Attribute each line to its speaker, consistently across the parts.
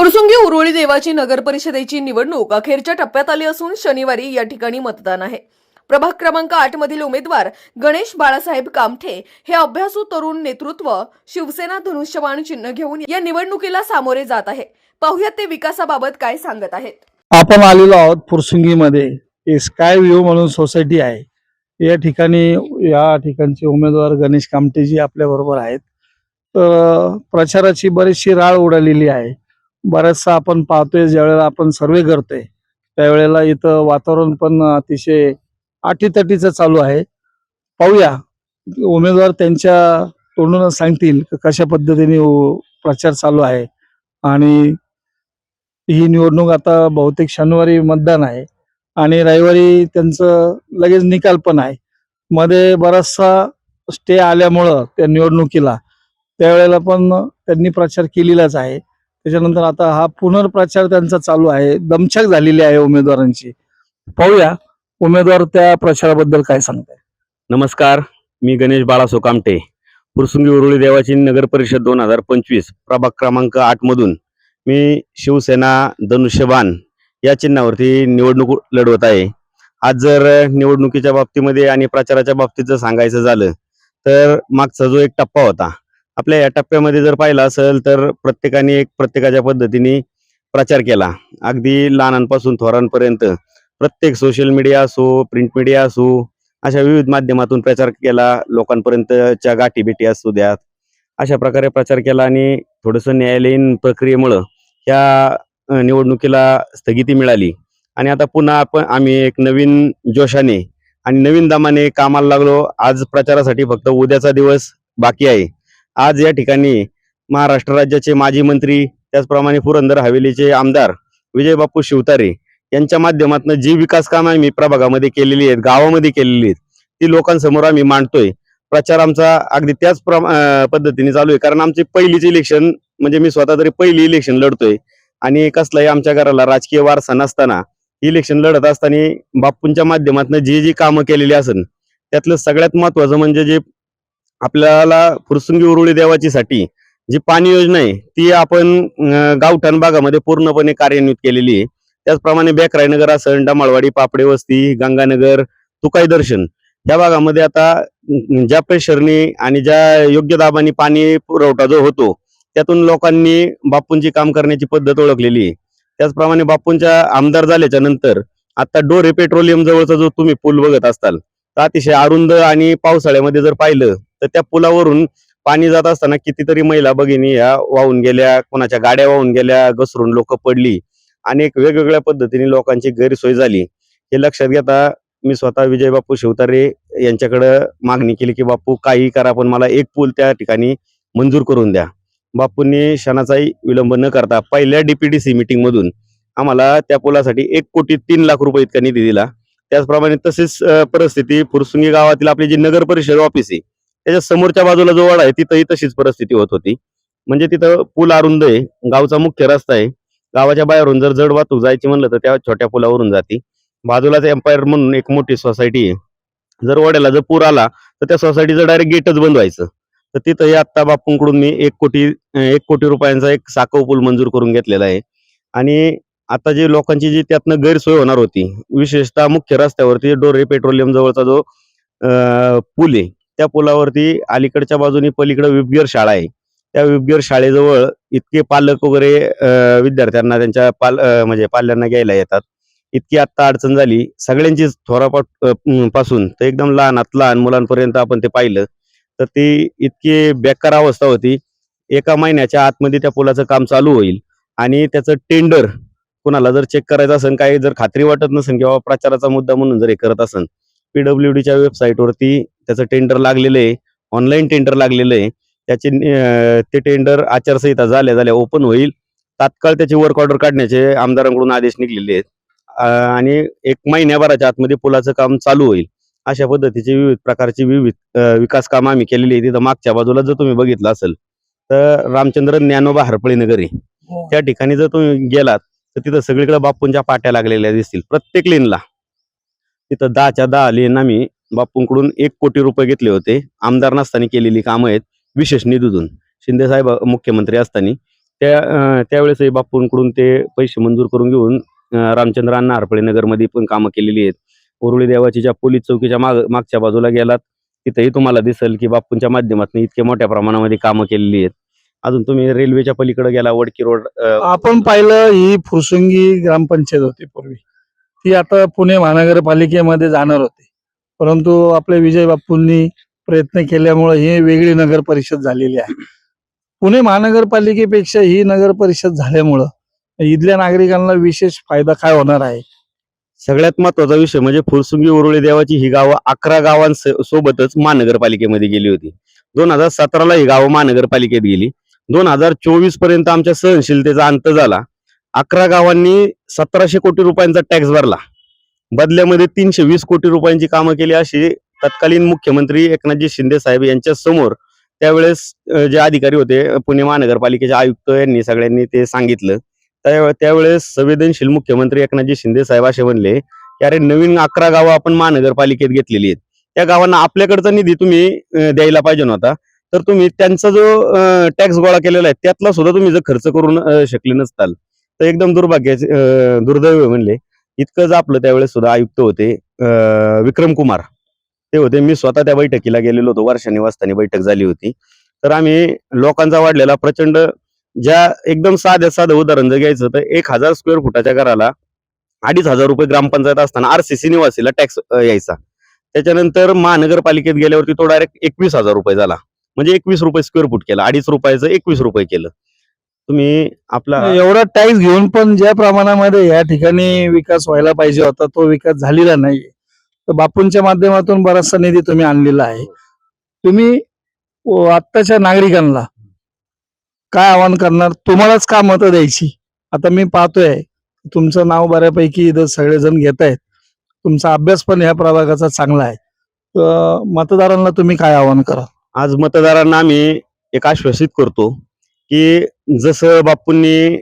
Speaker 1: फुरसुंगी उरुळी देवाची नगर परिषदेची निवडणूक अखेरच्या टप्प्यात आली असून शनिवारी या ठिकाणी मतदान आहे। प्रभाग क्रमांक 8 मधील उमेदवार गणेश बाळासाहेब कामठे हे अभ्यासू तरुण नेतृत्व शिवसेना धनुष्यबाण चिन्ह घेऊन या निवडणुकीला सामोरे जात आहे। पाहुयात ते विकासाबाबत काय सांगत आहेत।
Speaker 2: आपण आलेलो आहोत फुरसुंगीमध्ये स्काय व्ह्यू म्हणून सोसायटी आहे। या ठिकाणचे उमेदवार गणेश कामटेजी आपल्या बरोबर आहेत। तर प्रचाराची बरीचशी राळ उडालेली आहे। बऱ्याचसा आपण पाहतोय, ज्यावेळेला आपण सर्वे करतोय त्यावेळेला इथं वातावरण पण अतिशय अटीतटीचं चालू आहे। पाहूया उमेदवार त्यांच्या तोंडून सांगतील कशा पद्धतीने प्रचार चालू आहे। आणि ही निवडणूक आता बहुतेक शनिवारी मतदान आहे आणि रविवारी त्यांचं लगेच निकाल पण आहे। मध्ये बराचसा स्टे आल्यामुळं त्या निवडणुकीला त्यावेळेला पण त्यांनी प्रचार केलेलाच आहे। त्याच्यानंतर आता हा पुनर्प्रचार त्यांचा चालू आहे। दमछाक झालेली आहे उमेदवारांची। पाहूया उमेदवार त्या प्रचाराबद्दल काय सांगताय।
Speaker 3: नमस्कार, मी गणेश बाळासाहेब कामटे, फुरसुंगी उरुळी देवाची नगर परिषद 2025 प्रभाग क्रमांक 8 मधून मी शिवसेना धनुष्यबाण या चिन्हावरती निवडणूक लढवत आहे। आज जर निवडणुकीच्या बाबतीमध्ये आणि प्रचाराच्या बाबतीत जर सांगायचं झालं तर मागचा जो एक टप्पा होता, आपल्या या टप्प्यामध्ये जर पाहिला असेल तर प्रत्येकाने प्रत्येकाच्या पद्धतीने प्रचार केला। अगदी लहानांपासून थोरांपर्यंत प्रत्येक सोशल मीडिया असो, प्रिंट मीडिया असो, अशा विविध माध्यमातून प्रचार केला। लोकांपर्यंतच्या गाठीभेटी असू द्यात, अशा प्रकारे प्रचार केला आणि थोडंसं न्यायालयीन प्रक्रियेमुळं ह्या निवडणुकीला स्थगिती मिळाली आणि आता पुन्हा आम्ही एक नवीन जोशाने आणि नवीन दमाने कामाला लागलो। आज प्रचारासाठी फक्त उद्याचा दिवस बाकी आहे। आज या ठिकाणी महाराष्ट्र राज्याचे माजी मंत्री, त्याचप्रमाणे पुरंदर हवेलीचे आमदार विजय बापू शिवतारे यांच्या माध्यमातून जी विकास कामं आम्ही प्रभागामध्ये केलेली आहेत, गावामध्ये केलेली आहेत, ती लोकांसमोर आम्ही मांडतोय। प्रचार आमचा अगदी त्याच पद्धतीने चालू आहे, कारण आमची पहिलीच इलेक्शन, म्हणजे मी स्वतः तरी पहिली इलेक्शन लढतोय आणि कसलाही आमच्या घराला राजकीय वारसा नसताना इलेक्शन लढत असताना बापूंच्या माध्यमातून जी जी कामं केलेली असेल त्यातलं सगळ्यात महत्वाचं म्हणजे जे आपल्याला फुरसुंगी उरुळी देवाची साठी जी पाणी योजना आहे ती आपण गावठाण भागामध्ये पूर्णपणे कार्यान्वित केलेली आहे। त्याचप्रमाणे बेकरायनगर असेल, डमाळवाडी, पापडे वस्ती, गंगानगर, तुकाई दर्शन या भागामध्ये आता ज्या प्रेशरने आणि ज्या योग्य दाबाने पाणी पुरवठा जो होतो त्यातून लोकांनी बापूंची काम करण्याची पद्धत ओळखलेली आहे। त्याचप्रमाणे बापूंच्या आमदार झाल्याच्या नंतर आता डोरे पेट्रोलियम जवळचा जो तुम्ही पूल बघत असताल तर अतिशय अरुंद आणि पावसाळ्यामध्ये जर पाहिलं तर त्या पुलावरून पाणी जात असताना कितीतरी महिला भगिनी या वाहून गेल्या, कोणाच्या गाड्या वाहून गेल्या, घसरून लोक पडली, अनेक वेगवेगळ्या पद्धतीने लोकांची गैरसोय झाली। हे लक्षात घेता मी स्वतः विजय बापू शिवतारे यांच्याकडे मागणी केली की बापू काही करा, पण मला एक पूल त्या ठिकाणी मंजूर करून द्या। बापूंनी क्षणाचाही विलंब न करता पहिल्या DPDC मीटिंग मधून आम्हाला त्या पुलासाठी 1,03,00,000 रुपये इतका निधी दिला। त्याचप्रमाणे तसेच परिस्थिती फुरसुंगी गावातील आपली जी नगर परिषद ऑफिस आहे त्याच्या समोरच्या बाजूला जो वाडा आहे तिथंही तशीच परिस्थिती होत होती। म्हणजे तिथं पूल अरुंद आहे, गावचा मुख्य रस्ता आहे, गावाच्या बाहेरून जर जड वाहतूक जायची म्हणलं तर त्या छोट्या पुलावरून जाते। बाजूलाच एम्पायर म्हणून एक मोठी सोसायटी आहे, जर ओढ्याला जर पूर आला तर त्या सोसायटीचं डायरेक्ट गेटच बंद व्हायचं। तर तिथंही आत्ता बापूंकडून मी 1 कोटी रुपयांचा एक साकव पूल मंजूर करून घेतलेला आहे। आणि आता जी लोकांची जी त्यातनं गैरसोय होणार होती, विशेषतः मुख्य रस्त्यावरती डोरे पेट्रोलियम जवळचा जो पूल आहे त्या पुलावरती अलीकडच्या बाजूनी पलीकडे विपगीर शाळा आहे, त्या विपगीर शाळेजवळ इतके पालक वगैरे विद्यार्थ्यांना त्यांच्या म्हणजे पाल्यांना घ्यायला येतात, इतकी आत्ता अडचण झाली सगळ्यांची, पासून तर एकदम लहान मुलांपर्यंत आपण ते पाहिलं तर ती इतकी बेकार अवस्था होती। एका महिन्याच्या आतमध्ये त्या पुलाचं काम चालू होईल आणि त्याचं टेंडर कुणाला जर चेक करायचं असेल, काही जर खात्री वाटत नसेल किंवा प्रचाराचा मुद्दा म्हणून जर हे करत असेल, PWDच्या वेबसाईटवरती त्याचं टेंडर लागलेलं आहे, ऑनलाईन टेंडर लागलेलं आहे। त्याचे ते टेंडर आचारसंहिता झाल्या ओपन होईल, तात्काळ त्याची वर्क ऑर्डर काढण्याचे आमदारांकडून आदेश निघलेले आहेत आणि 1 महिन्याभराच्या आतमध्ये पुलाचं काम चालू होईल। अशा पद्धतीची विविध प्रकारची विकास कामं आम्ही केलेली आहे। तिथं मागच्या बाजूला जर तुम्ही बघितलं असेल तर रामचंद्र ज्ञानोबा हरपळी नगरी, त्या ठिकाणी जर तुम्ही गेलात तर तिथं सगळीकडे बापूंच्या पाट्या लागलेल्या दिसतील प्रत्येक लेनला। तिथं 10च्या 10 लेन आम्ही बापूंकडून 1 कोटी रुपये घेतले होते, आमदार नसताना केलेली कामं आहेत, विशेष निधीतून, शिंदे साहेब मुख्यमंत्री असताना त्यावेळेसही बापूंकडून ते पैसे मंजूर करून घेऊन रामचंद्र अण्णा हरपळे नगरमध्ये पण कामं केलेली आहेत. उरुळी देवाची ज्या पोलीस चौकीच्या मागच्या बाजूला गेलात तिथेही तुम्हाला दिसेल की बापूंच्या माध्यमातून इतक्या मोठ्या प्रमाणामध्ये कामं केलेली आहेत. अजून तुम्ही रेल्वेच्या पलीकडे गेला वडकी रोड,
Speaker 2: आपण पाहिलं ही फुरसुंगी ग्रामपंचायत होती पूर्वी, ती आता पुणे महानगरपालिकेमध्ये जाणार होती, परंतु आपले विजय बापूंनी प्रयत्न केल्यामुळे ही वेगळी नगर परिषद झालेली आहे. पुणे महानगरपालिकेपेक्षा ही नगर परिषद झाल्यामुळं इथल्या नागरिकांना विशेष फायदा काय होणार आहे?
Speaker 3: सगळ्यात महत्वाचा विषय म्हणजे फुरसुंगी उरुळी देवाची ही गावं 11 गावांसोबतच महानगरपालिकेमध्ये गेली होती. 2017ला ही गावं महानगरपालिकेत गेली. 2024 पर्यंत आमच्या सहनशीलतेचा अंत झाला. 11 गावांनी 1700 कोटी रुपयांचा टॅक्स भरला. बदल्यामध्ये 320 कोटी रुपयांची कामं केली, अशी तत्कालीन मुख्यमंत्री एकनाथजी शिंदे साहेब यांच्या समोर त्यावेळेस जे अधिकारी होते पुणे महानगरपालिकेचे आयुक्त यांनी सगळ्यांनी ते सांगितलं. त्यावेळेस संवेदनशील मुख्यमंत्री एकनाथजी शिंदे साहेब असे म्हणले की अरे नवीन 11 गावं आपण महानगरपालिकेत घेतलेली आहेत, त्या गावांना आपल्याकडचा निधी तुम्ही द्यायला पाहिजे नव्हता, तर तुम्ही त्यांचा जो टॅक्स गोळा केलेला आहे त्यातला सुद्धा तुम्ही जर खर्च करून शकले नसताल तर एकदम दुर्दैव म्हणले. इतकंच आपलं त्यावेळेस सुद्धा आयुक्त होते विक्रम कुमार, ते होते. मी स्वतः त्या बैठकीला गेलेलो होतो, वर्षा निवासस्थानी बैठक झाली होती. तर आम्ही लोकांचा वाढलेला प्रचंड, ज्या एकदम साधं उदाहरण जर घ्यायचं तर 1000 स्क्वेअर फुटाच्या घराला 2500 रुपये ग्रामपंचायत असताना RCC निवासीला टॅक्स यायचा. त्याच्यानंतर महानगरपालिकेत गेल्यावरती तो डायरेक्ट 21,000 रुपये झाला, म्हणजे 21 रुपये स्क्वेअर फूट केला. 2.5 रुपयाचं 21 रुपये केलं. तुम्ही आपला
Speaker 2: एवढा टॅक्स घेऊन पण ज्या प्रमाणामध्ये या ठिकाणी विकास व्हायला पाहिजे होता तो विकास झालेला नाहीये. तर बापूंच्या माध्यमातून बराचसा निधी तुम्ही आणलेला आहे. तुम्ही आत्ताच्या नागरिकांना काय आवाहन करणार? तुम्हालाच का मतं द्यायची? आता मी पाहतोय तुमचं नाव बऱ्यापैकी इथं सगळेजण घेत आहेत, तुमचा अभ्यास पण या प्रभागाचा चांगला आहे, तर मतदारांना तुम्ही काय आवाहन करा?
Speaker 3: आज मतदारांना आम्ही एक आश्वासित करतो की जसं बापूंनी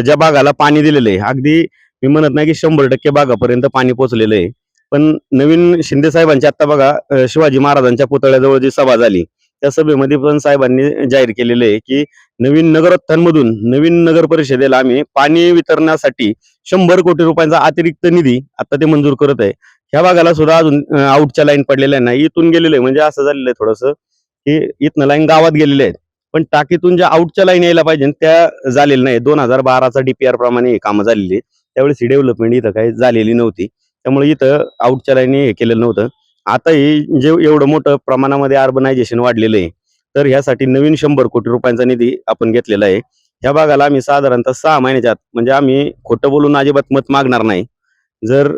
Speaker 3: ज्या बागाला पाणी दिलेलं आहे, अगदी मी म्हणत नाही की 100% बागापर्यंत पाणी पोहोचलेलं आहे, पण नवीन शिंदे साहेबांची आता बघा शिवाजी महाराजांच्या पुतळ्याजवळ जी सभा झाली त्या सभेमध्ये पण साहेबांनी जाहीर केलेलं आहे की नवीन नगरोत्थानमधून नवीन नगर परिषदेला आम्ही पाणी वितरणासाठी 100 कोटी रुपयांचा अतिरिक्त निधी आता ते मंजूर करत आहे. ह्या भागाला सुद्धा अजून आउटच्या लाईन पडलेल्या नाही, इथून गेलेलं आहे, म्हणजे असं झालेलं आहे थोडंसं की इथनं लाईन गावात गेलेले आहेत, पण टाकीतून ज्या आउटच्या लाईन यायला पाहिजे त्या झालेल्या नाही. 2012चा DPR प्रमाणे हे कामं झालेली, त्यावेळेस ही डेव्हलपमेंट इथं काही झालेली नव्हती, त्यामुळे इथं आउटच्या लाईनी हे केलेलं नव्हतं. आता ही जे एवढं मोठं प्रमाणामध्ये अर्बनायझेशन वाढलेलं आहे, तर ह्यासाठी नवीन 100 कोटी रुपयांचा निधी आपण घेतलेला आहे. ह्या भागाला आम्ही साधारणतः 6 महिन्याच्या आत, म्हणजे आम्ही खोटं बोलून अजिबात मत मागणार नाही. जर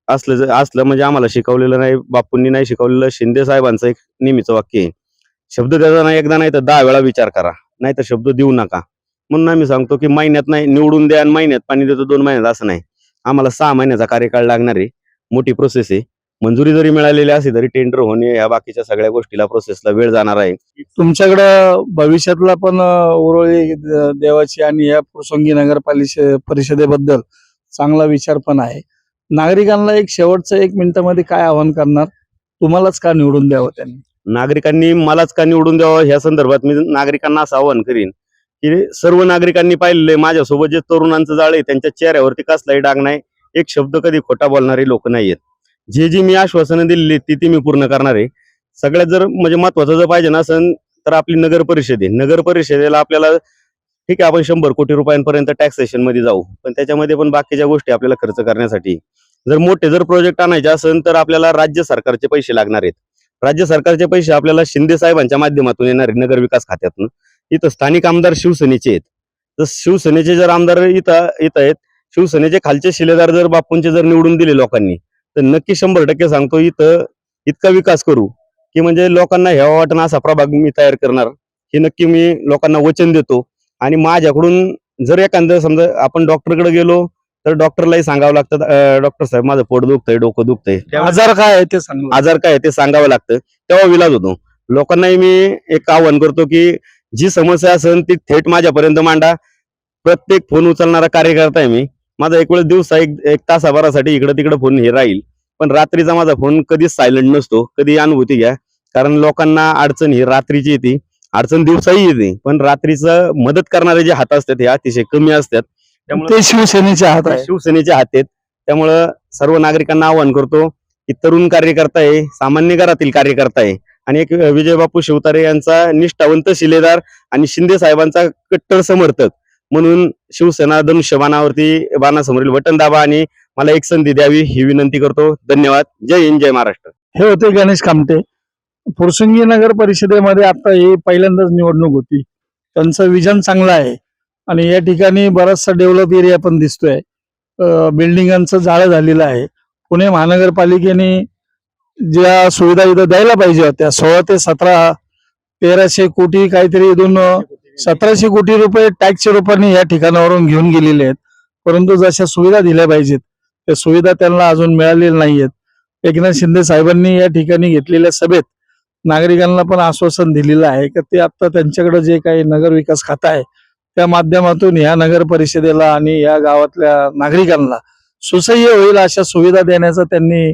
Speaker 3: असलं म्हणजे आम्हाला शिकवलेलं नाही, बापूंनी नाही शिकवलेलं. शिंदे साहेबांचं एक नेहमीचं वाक्य आहे, शब्द द्यायचा नाही एकदा, नाही तर 10 वेळा विचार करा, नाही तर शब्द देऊ नका. म्हणून आम्ही सांगतो की महिन्यात नाही निवडून द्या आणि महिन्यात पाणी देतो 2 महिन्यात असं नाही, आम्हाला 6 महिन्याचा कार्यकाळ लागणार आहे. मोठी प्रोसेस आहे. मंजुरी जरी मिळालेली असली तरी टेंडर होणे या बाकीच्या सगळ्या गोष्टीला प्रोसेसला वेळ जाणार आहे.
Speaker 2: तुमच्याकडं भविष्यातला पण उरुळी देवाची आणि या फुरसुंगी नगर परिषदेबद्दल चांगला विचार पण आहे. नागरिकांना एक शेवटचं 1 मिनिटामध्ये काय आवाहन करणार? तुम्हालाच का निवडून द्यावं त्यांनी?
Speaker 3: नागरिकांनी मलाच का निवडून द्यावं ह्या संदर्भात मी नागरिकांना असं आवाहन करीन की सर्व नागरिकांनी पाहिलेलं आहे, माझ्यासोबत जे तरुणांचं जाळ आहे त्यांच्या चेहऱ्यावरती कसलाही डाग नाही, एक शब्द कधी खोटा बोलणारे लोक नाहीयेत. जी मी आश्वासनं दिलेली ती मी पूर्ण करणार आहे. सगळ्यात जर म्हणजे महत्वाचं जर पाहिजे ना असेल तर आपली नगर परिषद आहे. नगर परिषदेला आपल्याला ठीक आहे आपण 100 कोटी रुपयांपर्यंत टॅक्सेशन मध्ये जाऊ, पण त्याच्यामध्ये पण बाकीच्या गोष्टी आपल्याला खर्च करण्यासाठी जर मोठे प्रोजेक्ट आणायचे असेल तर आपल्याला राज्य सरकारचे पैसे लागणार आहेत. राज्य सरकारचे पैसे आपल्याला शिंदे साहेबांच्या माध्यमातून येणार आहे नगर विकास खात्यातून. इथं स्थानिक आमदार शिवसेनेचे आहेत, तर शिवसेनेचे जर आमदार इथं आहेत, शिवसेनेचे खालचे शिलेदार जर बापूंचे जर निवडून दिले लोकांनी तर नक्की 100% सांगतो इथं इतका विकास करू की म्हणजे लोकांना ह्या वाटणं असा प्रभाग मी तयार करणार, हे नक्की मी लोकांना वचन देतो. आणि माझ्याकडून जर एखादं समजा आपण डॉक्टरकडे गेलो तर डॉक्टरलाही सांगावं लागतं डॉक्टर साहेब माझं पोट दुखतंय, डोकं दुखतंय,
Speaker 2: आजार काय आहे ते सांगा.
Speaker 3: आजार काय आहे ते सांगावं लागतं, तेव्हा विलाज होतो. लोकांनाही मी एक आवाहन करतो की जी समस्या असेल ती थेट माझ्यापर्यंत मांडा. प्रत्येक फोन उचलणारा कार्यकर्ता आहे मी. माझा एक वेळ दिवसा एक तासाभरासाठी इकडे तिकडे फोन हे राहील, पण रात्रीचा माझा फोन कधीच सायलेंट नसतो. कधी अनुभूती घ्या, कारण लोकांना अडचण ही रात्रीची येते अडचण दिवसाही येते, पण रात्रीचं मदत करणारे जे हात असतात हे अतिशय कमी असतात. त्यामुळे
Speaker 2: ते शिवसेनेचे हात आहे.
Speaker 3: शिवसेनेचे हात आहेत. त्यामुळं सर्व नागरिकांना आवाहन करतो की तरुण कार्यकर्ता आहे, सामान्य घरातील कार्यकर्ता आहे आणि एक विजयबापू शिवतारे यांचा निष्ठावंत शिलेदार आणि शिंदे साहेबांचा कट्टर समर्थक म्हणून शिवसेना धनुष्यबाणावरती बाणासमोरील बटन दाबा आणि मला एक संधी द्यावी ही विनंती करतो. धन्यवाद. जय हिंद, जय महाराष्ट्र.
Speaker 2: हे होते गणेश कामटे. फुरसुंगी नगर परिषदेमध्ये आता ही पहिल्यांदाच निवडणूक होती. त्यांचं विजन चांगलं आहे आणि या ठिकाणी बराचसा डेव्हलप एरिया पण दिसतोय. बिल्डिंगांचं जाळं झालेलं आहे. पुणे महानगरपालिकेने ज्या सुविधा इथं द्यायला पाहिजे होत्या 16 ते 17 1300 कोटी काहीतरी इथून 1700 कोटी रुपये टॅक्सच्या रूपाने या ठिकाणावरून घेऊन गेलेले आहेत. परंतु जशा सुविधा दिल्या पाहिजेत त्या सुविधा त्यांना अजून मिळालेल्या नाहीयेत. एकनाथ शिंदे साहेबांनी या ठिकाणी घेतलेल्या सभेत नागरिकांना पण आश्वासन दिलेलं आहे की ते आता त्यांच्याकडे जे काही नगर विकास खातं आहे त्या माध्यमातून या नगर परिषदेला आणि या गावातल्या नागरिकांना सुसह्य होईल अशा सुविधा देण्याचं त्यांनी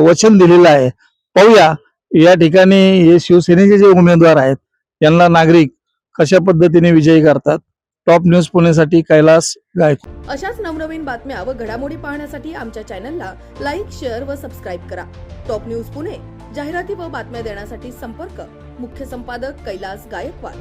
Speaker 2: वचन दिलेलं आहे. पाहूया या ठिकाणी हे शिवसेनेचे जे उमेदवार आहेत यांना नागरिक कशा पद्धतीने विजयी करतात. टॉप न्यूज पुणेसाठी कैलास गायकवाड.
Speaker 1: अशाच नवनवीन बातम्या व घडामोडी पाहण्यासाठी आमच्या चॅनलला लाईक, शेअर व सबस्क्राईब करा. Top news Pune. जाहिराती व बातम्या देण्यासाठी संपर्क मुख्य संपादक कैलास गायकवाड.